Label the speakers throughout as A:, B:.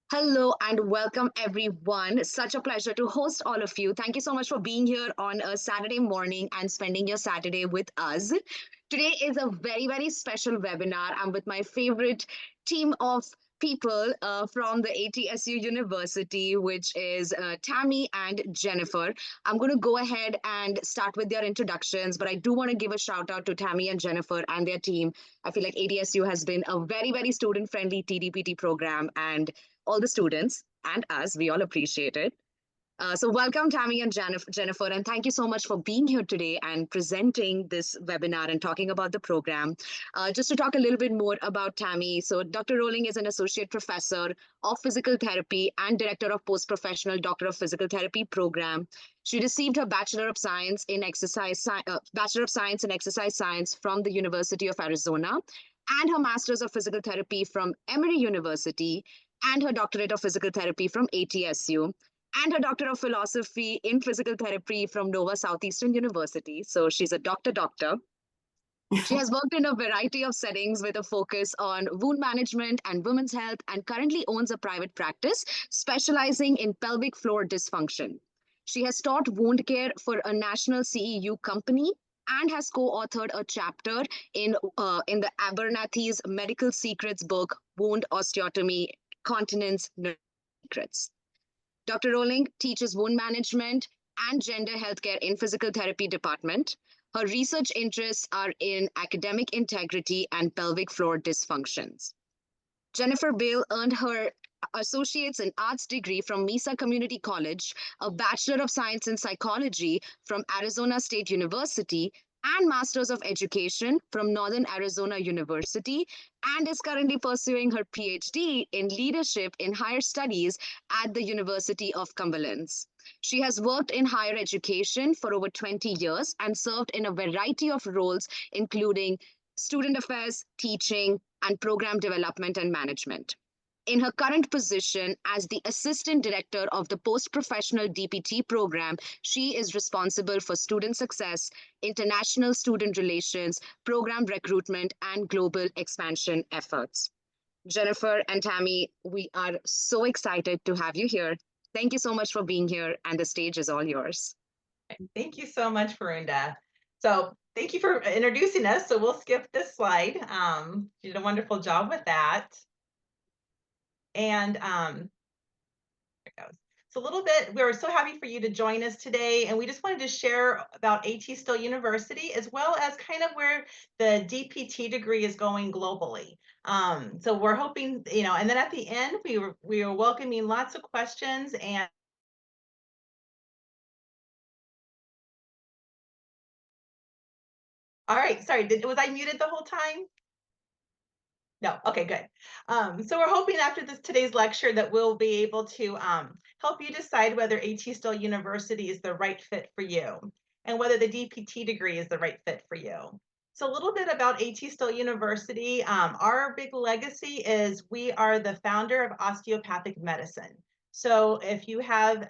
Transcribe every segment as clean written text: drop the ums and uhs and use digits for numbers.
A: Hello and welcome everyone. Such a pleasure to host all of you. Thank you so much for being here on a Saturday morning and spending your Saturday with us. Today is a very special webinar. I'm with my favorite team of people from the ATSU University, which is Tammy and Jennifer. I'm going to go ahead and start with their introductions, but I do want to give a shout out to Tammy and Jennifer and their team. I feel like ATSU has been a very student friendly tDPT program, and all the students and us. We all appreciate it. So, welcome, Tammy and Jennifer, and thank you so much for being here today and presenting this webinar and talking about the program. Just to talk a little bit more about Tammy, so Dr. Rowling is an associate professor of physical therapy and director of post-professional Doctor of Physical Therapy program. She received her Bachelor of Science in Exercise Science from the University of Arizona, and her Masters of Physical Therapy from Emory University, and her Doctorate of Physical Therapy from ATSU, and her Doctor of Philosophy in Physical Therapy from Nova Southeastern University. So she's a doctor. She has worked in a variety of settings with a focus on wound management and women's health, and currently owns a private practice specializing in pelvic floor dysfunction. She has taught wound care for a national CEU company and has co-authored a chapter in the Abernathy's Medical Secrets book, Wound Osteotomy, Continence Secrets. Dr. Rowling teaches wound management and gender healthcare in physical therapy department. Her research interests are in academic integrity and pelvic floor dysfunctions. Jennifer Bale earned her associate's in arts degree from Mesa Community College, a bachelor of science in psychology from Arizona State University, and masters of education from Northern Arizona University, and is currently pursuing her PhD in leadership in higher studies at the University of Cumberland. She has worked in higher education for over 20 years and served in a variety of roles, including student affairs, teaching, and program development and management. In her current position as the Assistant Director of the Post-Professional DPT program, she is responsible for student success, international student relations, program recruitment, and global expansion efforts. Jennifer and Tammy, we are so excited to have you here. Thank you so much for being here, and the stage is all yours.
B: Thank you so much, Farunda. So thank you for introducing us. So we'll skip this slide. You did a wonderful job with that. And there it goes. So a little bit, we're so happy for you to join us today. And we just wanted to share about A.T.Still University, as well as kind of where the DPT degree is going globally. So we're hoping, and then at the end, we are welcoming lots of questions. And all right, sorry, was I muted the whole time? No, okay, good. So we're hoping after today's lecture that we'll be able to help you decide whether A.T.Still University is the right fit for you and whether the DPT degree is the right fit for you. So a little bit about A.T.Still University. Our big legacy is we are the founder of osteopathic medicine. So if you have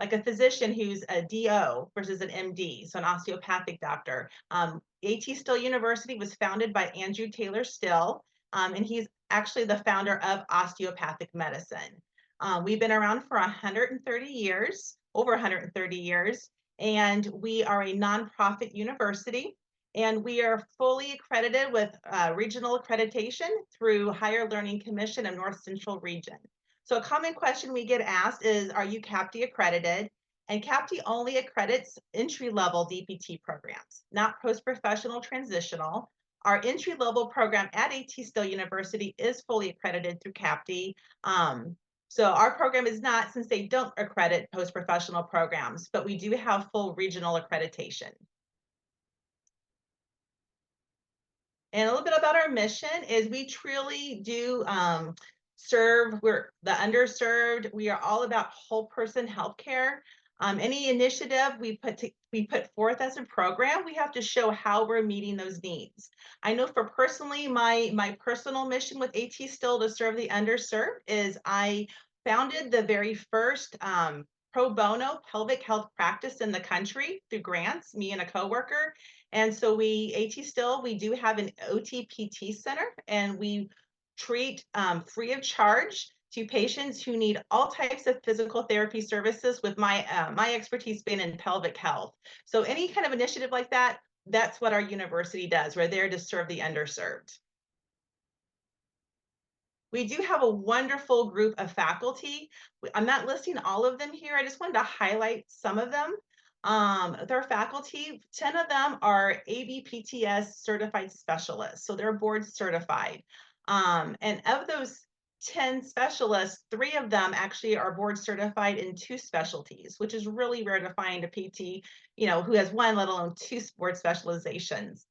B: like a physician who's a DO versus an MD, so an osteopathic doctor, A.T.Still University was founded by Andrew Taylor Still, and he's actually the founder of osteopathic medicine. We've been around for 130 years, over 130 years, and we are a nonprofit university, and we are fully accredited with regional accreditation through Higher Learning Commission of North Central Region. So a common question we get asked is, are you CAPTE accredited? And CAPTE only accredits entry-level DPT programs, not post-professional transitional. Our entry-level program at A.T.Still University is fully accredited through CAPTE. So our program is not, since they don't accredit post-professional programs, but we do have full regional accreditation. And a little bit about our mission is we truly do serve, we're the underserved. We are all about whole person healthcare. Any initiative we put forth as a program, we have to show how we're meeting those needs. I know for personally, my personal mission with A.T.Still to serve the underserved is I founded the very first pro bono pelvic health practice in the country through grants, me and a coworker. And so A.T.Still, we do have an OTPT center, and we treat free of charge to patients who need all types of physical therapy services, with my expertise being in pelvic health. So any kind of initiative like that, that's what our university does. We're there to serve the underserved. We do have a wonderful group of faculty. I'm not listing all of them here. I just wanted to highlight some of them. With our faculty, 10 of them are ABPTS certified specialists, so they're board certified. And of those 10 specialists, 3 of them actually are board certified in 2 specialties, which is really rare to find a PT, who has 1, let alone 2 board specializations.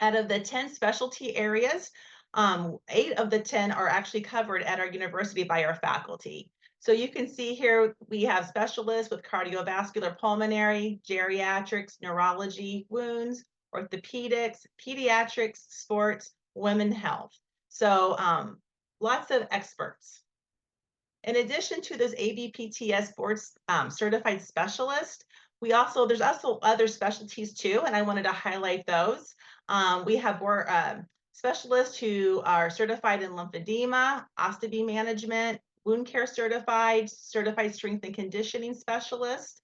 B: Out of the 10 specialty areas, 8 of the 10 are actually covered at our university by our faculty. So you can see here, we have specialists with cardiovascular, pulmonary, geriatrics, neurology, wounds, orthopedics, pediatrics, sports, women health. So lots of experts. In addition to those ABPTS board certified specialists, there's also other specialties too, and I wanted to highlight those. We have more specialists who are certified in lymphedema, ostomy management, wound care certified strength and conditioning specialist.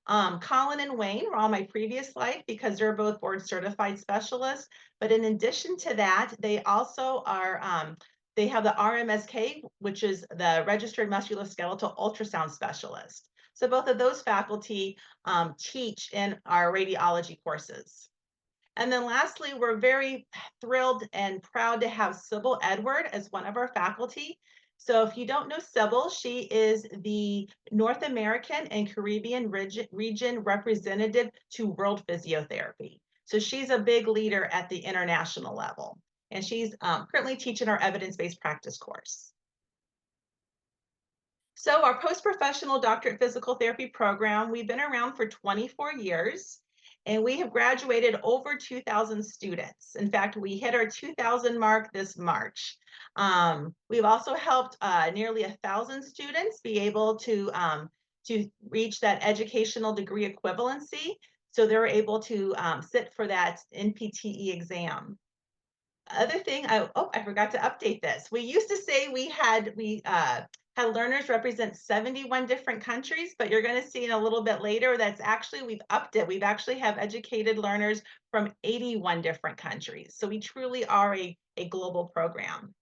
B: Colin and Wayne were on my previous slide because they're both board certified specialists. But in addition to that, they also are they have the RMSK, which is the Registered Musculoskeletal Ultrasound Specialist. So both of those faculty teach in our radiology courses. And then lastly, we're very thrilled and proud to have Sybil Edward as one of our faculty. So if you don't know Sybil, she is the North American and Caribbean region representative to World Physiotherapy. So she's a big leader at the international level. And she's currently teaching our evidence-based practice course. So our post-professional doctorate physical therapy program, we've been around for 24 years, and we have graduated over 2,000 students. In fact, we hit our 2,000 mark this March. We've also helped nearly 1,000 students be able to reach that educational degree equivalency, so they're able to sit for that NPTE exam. Other thing, I forgot to update this. We used to say we had learners represent 71 different countries, but you're going to see in a little bit later that's actually, we've upped it. We've actually have educated learners from 81 different countries. So we truly are a global program.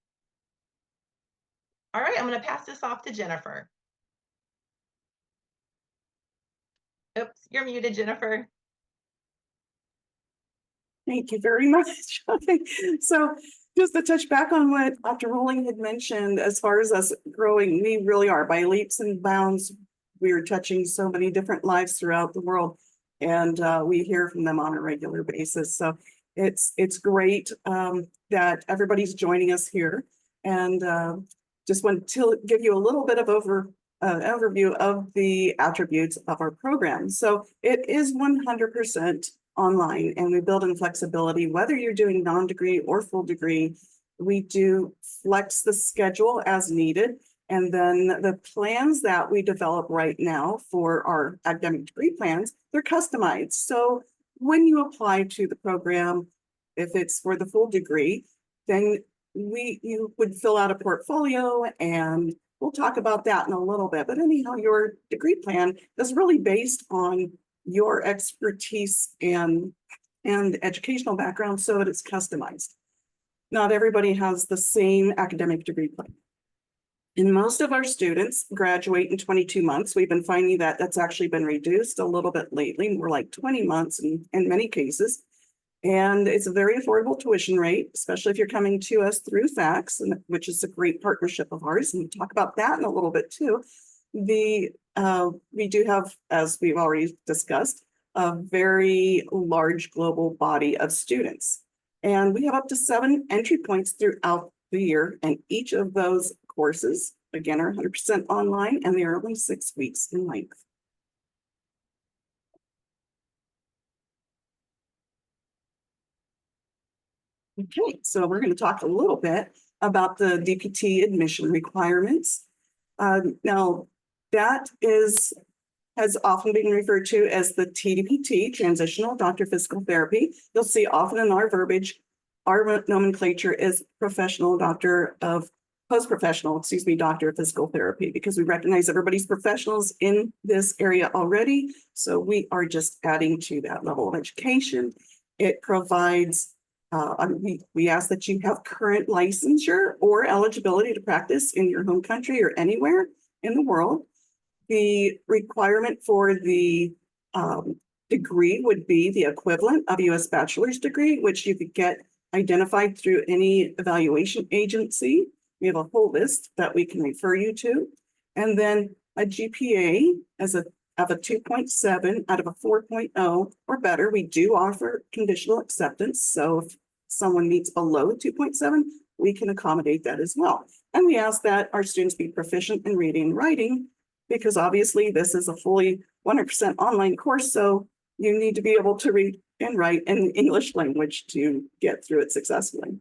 B: All right, I'm going to pass this off to Jennifer. Oops, you're muted, Jennifer.
C: Thank you very much. So just to touch back on what Dr. Rowling had mentioned, as far as us growing, we really are by leaps and bounds. We are touching so many different lives throughout the world, and we hear from them on a regular basis. So it's great that everybody's joining us here, and just want to give you a little bit of overview of the attributes of our program. So it is 100% online, and we build in flexibility, whether you're doing non-degree or full degree. We do flex the schedule as needed. And then the plans that we develop right now for our academic degree plans, they're customized. So when you apply to the program, if it's for the full degree, then you would fill out a portfolio, and we'll talk about that in a little bit. But anyhow, your degree plan is really based on your expertise and educational background, so that it's customized. Not everybody has the same academic degree plan. And most of our students graduate in 22 months. We've been finding that that's actually been reduced a little bit lately, more like 20 months in many cases. And it's a very affordable tuition rate, especially if you're coming to us through FACS, which is a great partnership of ours. And we'll talk about that in a little bit too. We do have, as we've already discussed, a very large global body of students. And we have up to 7 entry points throughout the year. And each of those courses, again, are 100% online, and they are only 6 weeks in length. Okay, so we're going to talk a little bit about the DPT admission requirements. Now, that has often been referred to as the tDPT, transitional doctor physical therapy. You'll see often in our verbiage, our nomenclature is professional doctor of doctor of physical therapy, because we recognize everybody's professionals in this area already. So we are just adding to that level of education. It provides, we ask that you have current licensure or eligibility to practice in your home country or anywhere in the world. The requirement for the degree would be the equivalent of a U.S. bachelor's degree, which you could get identified through any evaluation agency. We have a whole list that we can refer you to. And then a GPA of a 2.7 out of a 4.0 or better. We do offer conditional acceptance. So if someone meets below 2.7, we can accommodate that as well. And we ask that our students be proficient in reading and writing, because obviously this is a fully 100% online course. So you need to be able to read and write in the English language to get through it successfully.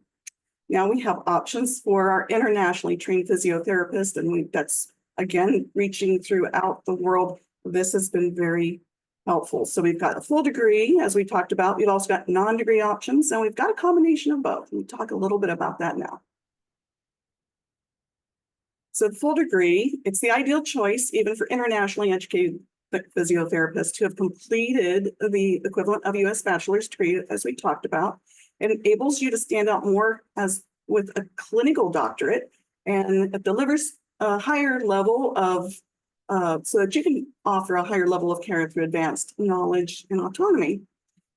C: Now we have options for our internationally trained physiotherapists, and that's again reaching throughout the world. This has been very helpful. So we've got a full degree, as we talked about. We've also got non-degree options, and we've got a combination of both. We'll talk a little bit about that now. So the full degree, it's the ideal choice even for internationally educated physiotherapists who have completed the equivalent of a U.S. bachelor's degree, as we talked about. It enables you to stand out more as with a clinical doctorate, and it delivers a higher level of, so that you can offer a higher level of care through advanced knowledge and autonomy,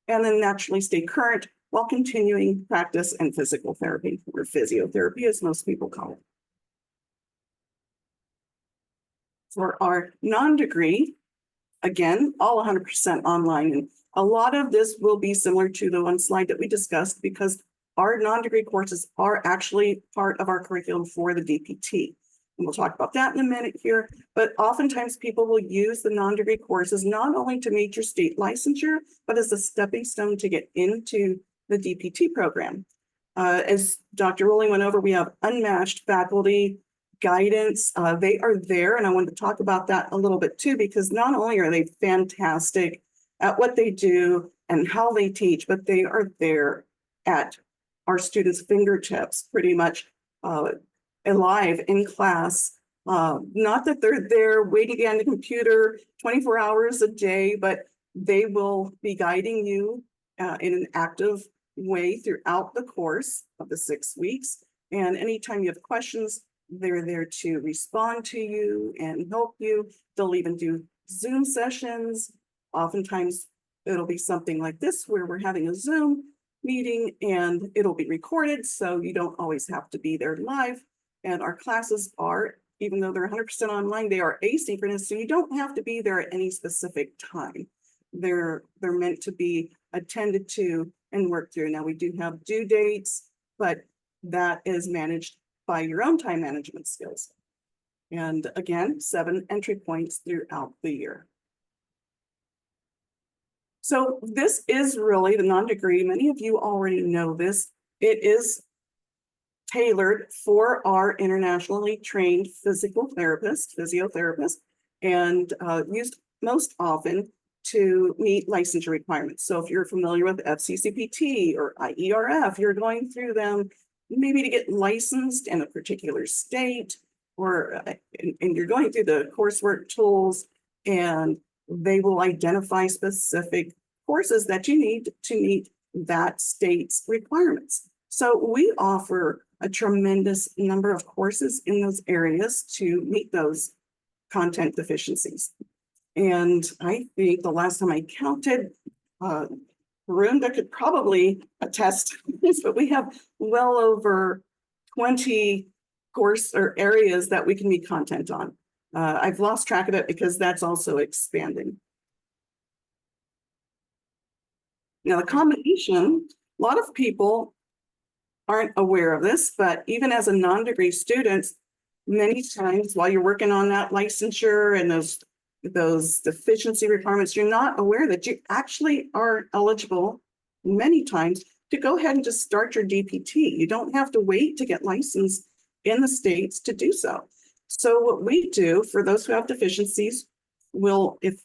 C: and then naturally stay current while continuing practice in physical therapy, or physiotherapy, as most people call it. For our non-degree, again, all 100% online. And a lot of this will be similar to the one slide that we discussed, because our non-degree courses are actually part of our curriculum for the DPT. And we'll talk about that in a minute here. But oftentimes people will use the non-degree courses not only to meet your state licensure, but as a stepping stone to get into the DPT program. As Dr. Rowling went over, we have unmatched faculty guidance. They are there, and I wanted to talk about that a little bit too, because not only are they fantastic at what they do and how they teach, but they are there at our students' fingertips, pretty much alive in class. Not that they're there waiting on the computer 24 hours a day, but they will be guiding you in an active way throughout the course of the 6 weeks. And anytime you have questions, they're there to respond to you and help you. They'll even do Zoom sessions. Oftentimes it'll be something like this, where we're having a Zoom meeting and it'll be recorded, so you don't always have to be there live. And our classes are, even though they're 100% online, they are asynchronous, so you don't have to be there at any specific time. They're meant to be attended to and worked through. Now, we do have due dates, but that is managed by your own time management skills. And again, 7 entry points throughout the year. So this is really the non-degree. Many of you already know this. It is tailored for our internationally trained physiotherapists, and used most often to meet licensure requirements. So if you're familiar with FCCPT or IERF, you're going through them maybe to get licensed in a particular state, or and you're going through the coursework tools, and they will identify specific courses that you need to meet that state's requirements. So we offer a tremendous number of courses in those areas to meet those content deficiencies. And I think the last time I counted, Rhonda could probably attest to this, but we have well over 20 course or areas that we can meet content on. I've lost track of it because that's also expanding. Now, the combination, a lot of people aren't aware of this, but even as a non-degree student, many times while you're working on that licensure and those deficiency requirements, you're not aware that you actually are eligible many times to go ahead and just start your DPT. You don't have to wait to get licensed in the states to do so. So what we do for those who have deficiencies, if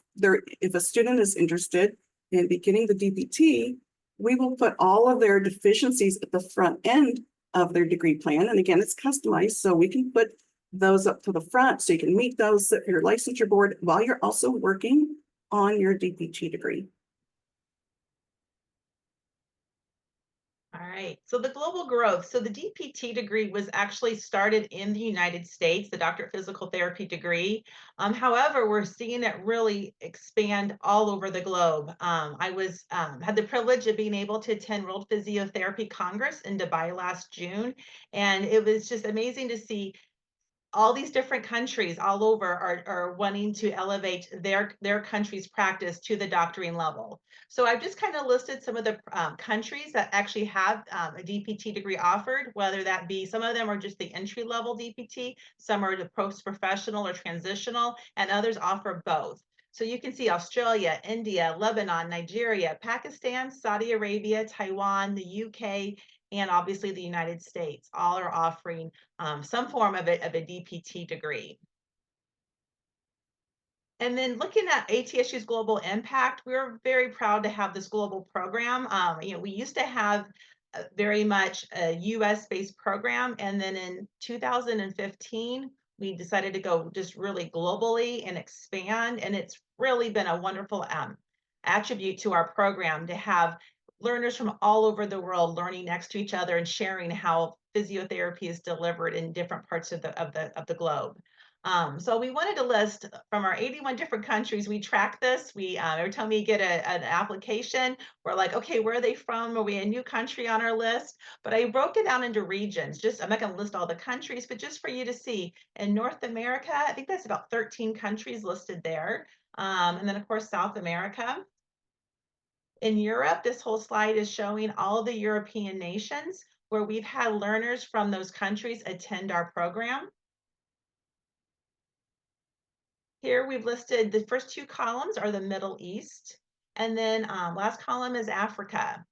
C: a student is interested in beginning the DPT, we will put all of their deficiencies at the front end of their degree plan. And again, it's customized, so we can put those up to the front so you can meet those at your licensure board while you're also working on your DPT degree.
B: All right, so the global growth. So the DPT degree was actually started in the United States, the Doctor of Physical Therapy degree. However, we're seeing it really expand all over the globe. I had the privilege of being able to attend World Physiotherapy Congress in Dubai last June, and it was just amazing to see all these different countries all over are wanting to elevate their country's practice to the doctoring level. So I've just kind of listed some of the countries that actually have a DPT degree offered, whether that be some of them are just the entry level DPT, some are the post-professional or transitional, and others offer both. So you can see Australia, India, Lebanon, Nigeria, Pakistan, Saudi Arabia, Taiwan, the UK, and obviously the United States. All are offering some form of a DPT degree. And then looking at ATSU's global impact, we're very proud to have this global program. We used to have very much a US-based program, and then in 2015, we decided to go just really globally and expand, and it's really been a wonderful attribute to our program to have learners from all over the world learning next to each other and sharing how physiotherapy is delivered in different parts of the globe. So we wanted to list from our 81 different countries. We track this. We every time we get an application, we're like, okay, where are they from? Are we a new country on our list? But I broke it down into regions. Just I'm not going to list all the countries, but just for you to see. In North America, I think that's about 13 countries listed there, and then of course South America. In Europe, this whole slide is showing all the European nations where we've had learners from those countries attend our program. Here we've listed the first two columns are the Middle East, and then last column is Africa.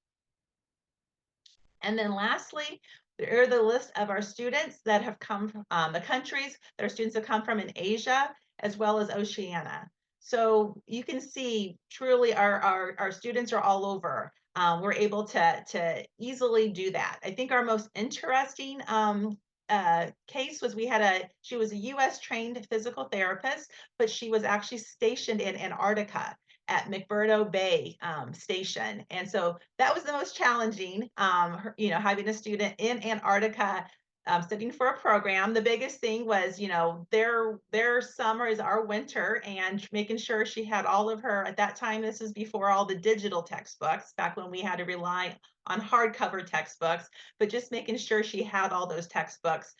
B: And then lastly, there are the list of our students that have come from the countries that our students have come from in Asia, as well as Oceania. So you can see truly our students are all over. We're able to easily do that. I think our most interesting case was she was a US trained physical therapist, but she was actually stationed in Antarctica at McMurdo Bay station. And so that was the most challenging, having a student in Antarctica studying for a program. The biggest thing was, their summer is our winter, and making sure she had all of her, at that time, this is before all the digital textbooks, back when we had to rely on hardcover textbooks, but just making sure she had all those textbooks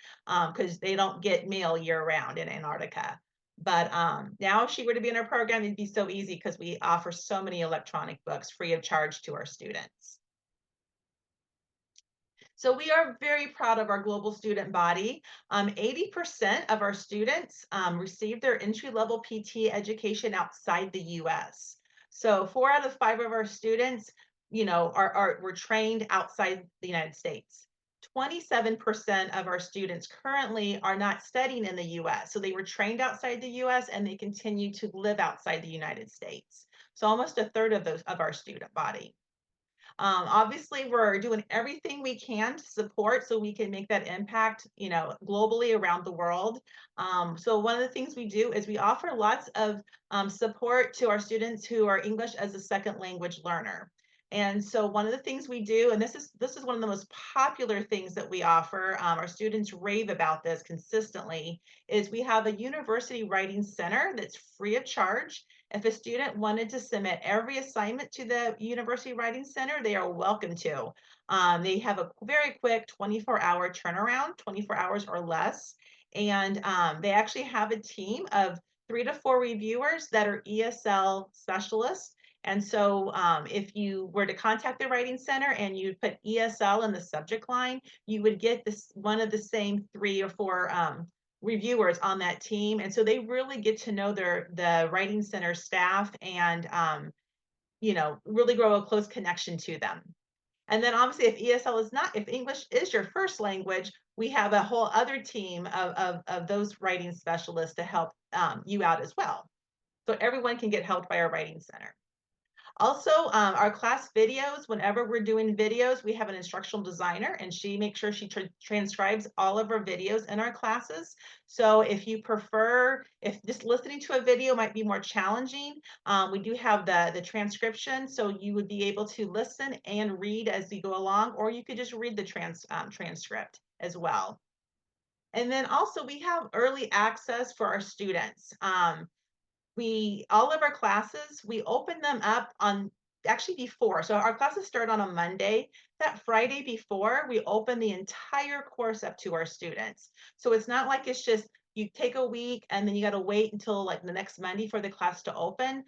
B: because they don't get mail year round in Antarctica. But now if she were to be in our program, it'd be so easy because we offer so many electronic books free of charge to our students. So we are very proud of our global student body. 80% of our students receive their entry-level PT education outside the US. So 4 out of 5 of our students, were trained outside the United States. 27% of our students currently are not studying in the US. So they were trained outside the US and they continue to live outside the United States. So almost a third of our student body. Obviously, we're doing everything we can to support so we can make that impact, globally around the world. So one of the things we do is we offer lots of support to our students who are English as a second language learner. And so one of the things we do, and this is one of the most popular things that we offer, our students rave about this consistently, is we have a university writing center that's free of charge. If a student wanted to submit every assignment to the University Writing Center, they are welcome to. They have a very quick 24-hour turnaround, 24 hours or less. And they actually have a team of 3 to 4 reviewers that are ESL specialists. And so if you were to contact the Writing Center and you put ESL in the subject line, you would get one of the same 3 or 4 reviewers on that team. And so they really get to know the Writing Center staff and, really grow a close connection to them. And then obviously if English is your first language, we have a whole other team of those writing specialists to help you out as well. So everyone can get helped by our Writing Center. Also, our class videos, whenever we're doing videos, we have an instructional designer and she makes sure she transcribes all of our videos in our classes. So if you prefer, if just listening to a video might be more challenging, we do have the transcription. So you would be able to listen and read as you go along, or you could just read the transcript as well. And then also we have early access for our students. All of our classes, we open them up on actually before. So our classes start on a Monday. That Friday before, we open the entire course up to our students. So it's not like it's just you take a week and then you got to wait until like the next Monday for the class to open.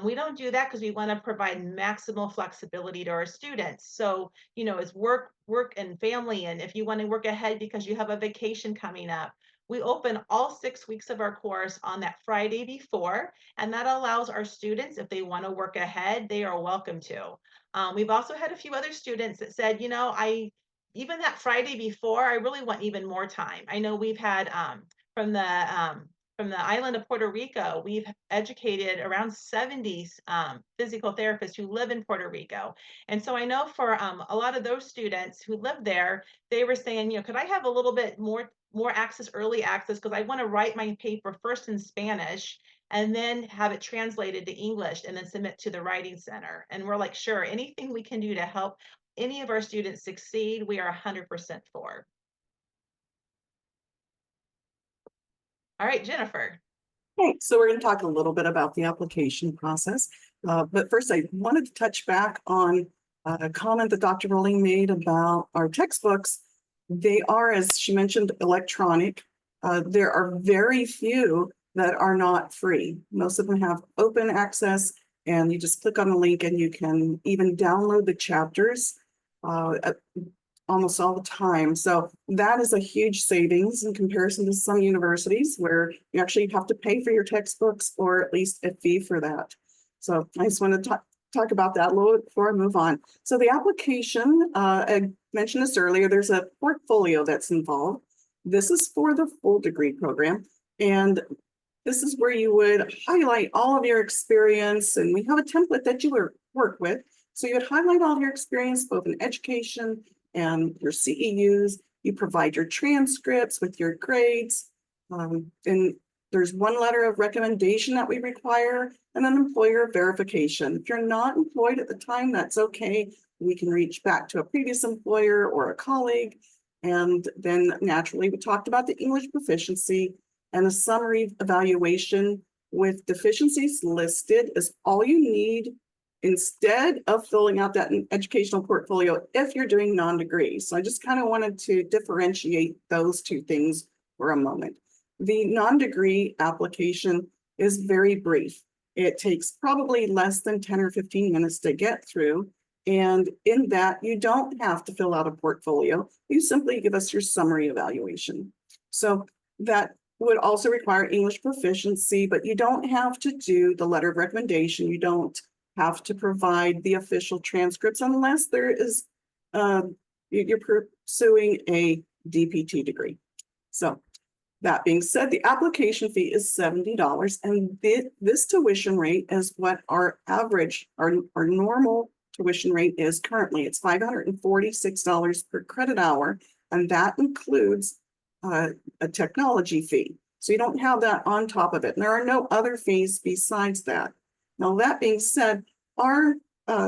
B: We don't do that because we want to provide maximal flexibility to our students. So, you know, it's work and family. And if you want to work ahead because you have a vacation coming up, we open all 6 weeks of our course on that Friday before, and that allows our students, if they want to work ahead, they are welcome to. We've also had a few other students that said, you know, even that Friday before, I really want even more time. I know we've had from the island of Puerto Rico, we've educated around 70 physical therapists who live in Puerto Rico. And so I know for a lot of those students who live there, they were saying, you know, could I have a little bit more access, early access, because I want to write my paper first in Spanish and then have it translated to English and then submit to the writing center. And we're like, sure, anything we can do to help any of our students succeed, we are 100% for. All right, Jennifer.
C: Okay, so we're going to talk a little bit about the application process. But first, I wanted to touch back on a comment that Dr. Rowling made about our textbooks. They are, as she mentioned, electronic. There are very few that are not free. Most of them have open access, and you just click on the link and you can even download the chapters almost all the time. So that is a huge savings in comparison to some universities where you actually have to pay for your textbooks or at least a fee for that. So I just want to talk about that a little bit before I move on. So the application, I mentioned this earlier, there's a portfolio that's involved. This is for the full degree program. And this is where you would highlight all of your experience. And we have a template that you would work with. So you would highlight all of your experience, both in education and your CEUs. You provide your transcripts with your grades. And there's one letter of recommendation that we require and an employer verification. If you're not employed at the time, that's okay. We can reach back to a previous employer or a colleague. And then naturally, we talked about the English proficiency and a summary evaluation with deficiencies listed is all you need instead of filling out that educational portfolio if you're doing non-degree. So I just kind of wanted to differentiate those two things for a moment. The non-degree application is very brief. It takes probably less than 10 or 15 minutes to get through. And in that, you don't have to fill out a portfolio. You simply give us your summary evaluation. So that would also require English proficiency, but you don't have to do the letter of recommendation. You don't have to provide the official transcripts unless there is you're pursuing a DPT degree. So that being said, the application fee is $70, and this tuition rate is what our average, our normal tuition rate is currently. It's $546 per credit hour, and that includes a technology fee. So you don't have that on top of it. And there are no other fees besides that. Now, that being said, our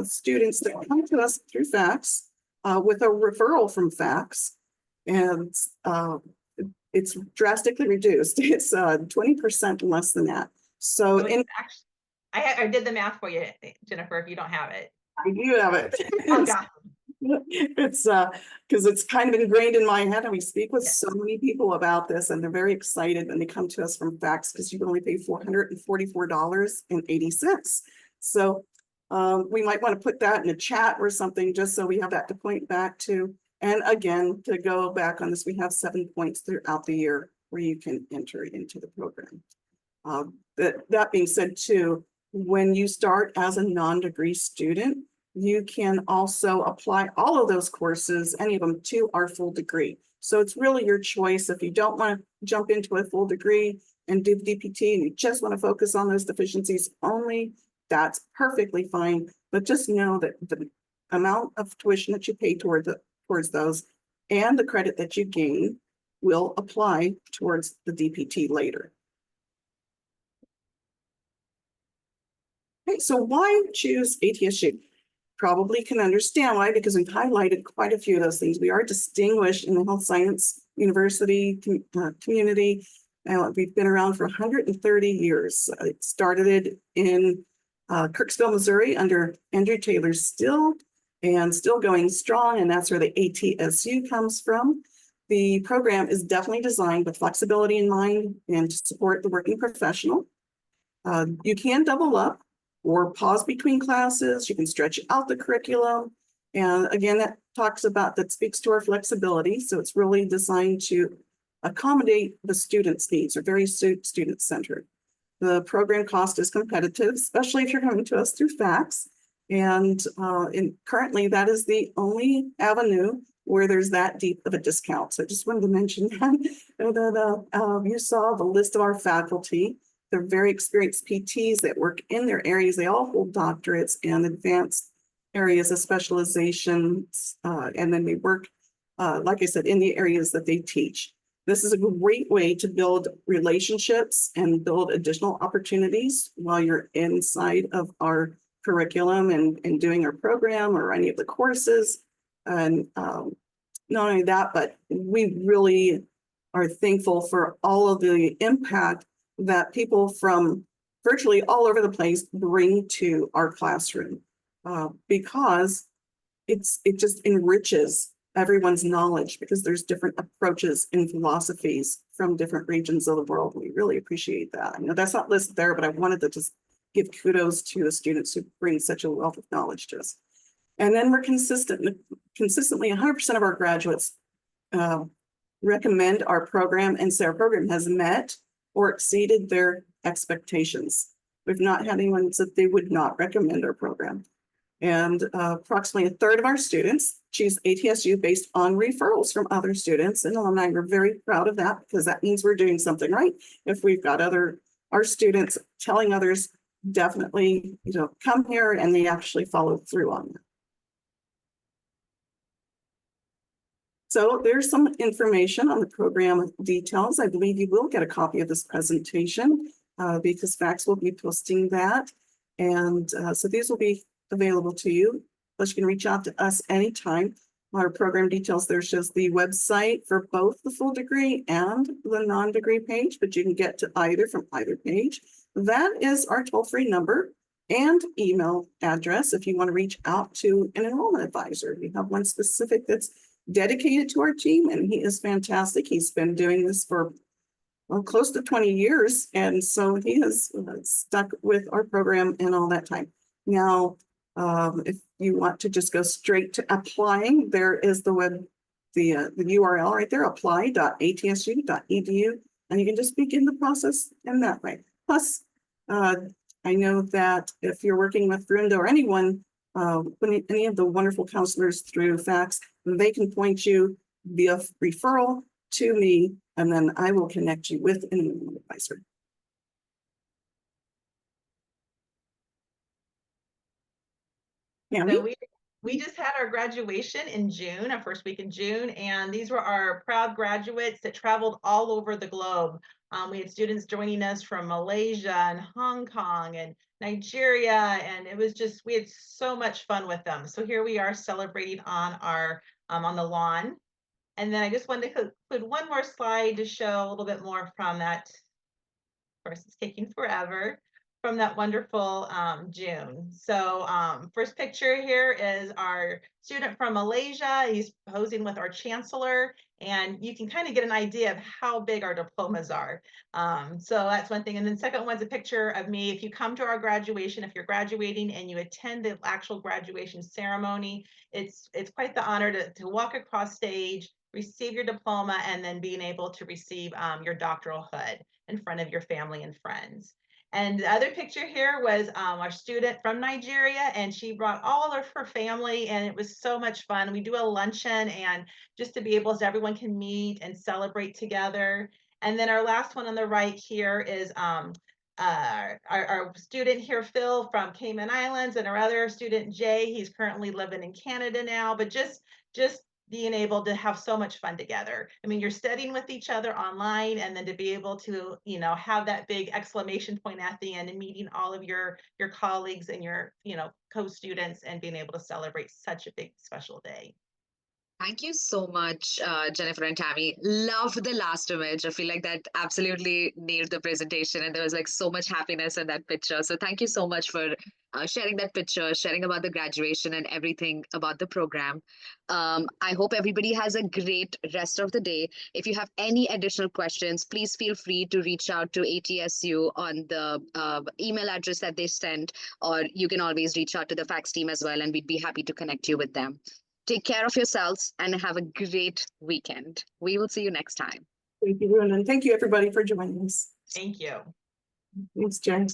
C: students that come to us through FACS with a referral from FACS, and it's drastically reduced. It's 20% less than that. So
B: actually, I did the math for you, Jennifer, if you don't have it.
C: I do have it.
B: Oh, God.
C: It's because it's kind of ingrained in my head, and we speak with so many people about this, and they're very excited when they come to us from FACS because you can only pay $444.80. So we might want to put that in a chat or something just so we have that to point back to. And again, to go back on this, we have 7 points throughout the year where you can enter into the program. That being said, too, when you start as a non-degree student, you can also apply all of those courses, any of them, to our full degree. So it's really your choice. If you don't want to jump into a full degree and do DPT and you just want to focus on those deficiencies only, that's perfectly fine. But just know that the amount of tuition that you pay towards those and the credit that you gain will apply towards the DPT later. Okay, so why choose ATSU? Probably can understand why, because we've highlighted quite a few of those things. We are distinguished in the health science university community. We've been around for 130 years. It started in Kirksville, Missouri under Andrew Taylor Still, and still going strong, and that's where the ATSU comes from. The program is definitely designed with flexibility in mind and to support the working professional. You can double up or pause between classes. You can stretch out the curriculum. And again, that speaks to our flexibility. So it's really designed to accommodate the students' needs, or very student-centered. The program cost is competitive, especially if you're coming to us through FACS. And currently that is the only avenue where there's that deep of a discount. So I just wanted to mention that. You saw the list of our faculty. They're very experienced PTs that work in their areas. They all hold doctorates and advanced areas of specialization. And then they work, like I said, in the areas that they teach. This is a great way to build relationships and build additional opportunities while you're inside of our curriculum and doing our program or any of the courses. And not only that, but we really are thankful for all of the impact that people from virtually all over the place bring to our classroom, because it just enriches everyone's knowledge, because there's different approaches and philosophies from different regions of the world. We really appreciate that. I know that's not listed there, but I wanted to just give kudos to the students who bring such a wealth of knowledge to us. And then we're consistently 100% of our graduates recommend our program and say our program has met or exceeded their expectations. We've not had anyone say they would not recommend our program. And approximately a third of our students choose ATSU based on referrals from other students and alumni. We're very proud of that, because that means we're doing something right. If we've got our students telling others, definitely, come here, and they actually follow through on that. So there's some information on the program details. I believe you will get a copy of this presentation because FACS will be posting that. And so these will be available to you. Plus, you can reach out to us anytime. Our program details there shows the website for both the full degree and the non-degree page, but you can get to either from either page. That is our toll-free number and email address if you want to reach out to an enrollment advisor. We have one specific that's dedicated to our team, and he is fantastic. He's been doing this for close to 20 years, and so he has stuck with our program in all that time. Now, if you want to just go straight to applying, there is the URL right there, apply.atsu.edu, and you can just begin the process in that way. Plus, I know that if you're working with Brenda or anyone, any of the wonderful counselors through FACS, they can point you via referral to me, and then I will connect you with an enrollment advisor. Yeah,
B: so we just had our graduation in June, our first week in June, and these were our proud graduates that traveled all over the globe. We had students joining us from Malaysia and Hong Kong and Nigeria, and it was just, we had so much fun with them. So here we are celebrating on our on the lawn. And then I just wanted to include one more slide to show a little bit more from that. Of course, it's taking forever. From that wonderful June. So first picture here is our student from Malaysia. He's posing with our chancellor, and you can kind of get an idea of how big our diplomas are. So that's one thing. And then second one's a picture of me. If you come to our graduation, if you're graduating and you attend the actual graduation ceremony, it's quite the honor to walk across stage, receive your diploma, and then being able to receive your doctoral hood in front of your family and friends. And the other picture here was our student from Nigeria, and she brought all of her family, and it was so much fun. We do a luncheon, and just to be able so everyone can meet and celebrate together. And then our last one on the right here is our student here, Phil, from Cayman Islands, and our other student, Jay. He's currently living in Canada now, but just being able to have so much fun together. I mean, you're studying with each other online, and then to be able to, you know, have that big exclamation point at the end and meeting all of your colleagues and your, you know, co-students, and being able to celebrate such a big special day.
A: Thank you so much, Jennifer and Tammy. Love the last image. I feel like that absolutely nailed the presentation, and there was like so much happiness in that picture. So thank you so much for sharing that picture, sharing about the graduation and everything about the program. I hope everybody has a great rest of the day. If you have any additional questions, please feel free to reach out to ATSU on the email address that they sent, or you can always reach out to the fax team as well, and we'd be happy to connect you with them. Take care of yourselves and have a great weekend. We will see you next time.
C: Thank you, and thank you everybody for joining us.
B: Thank you.
C: Thanks, Jen.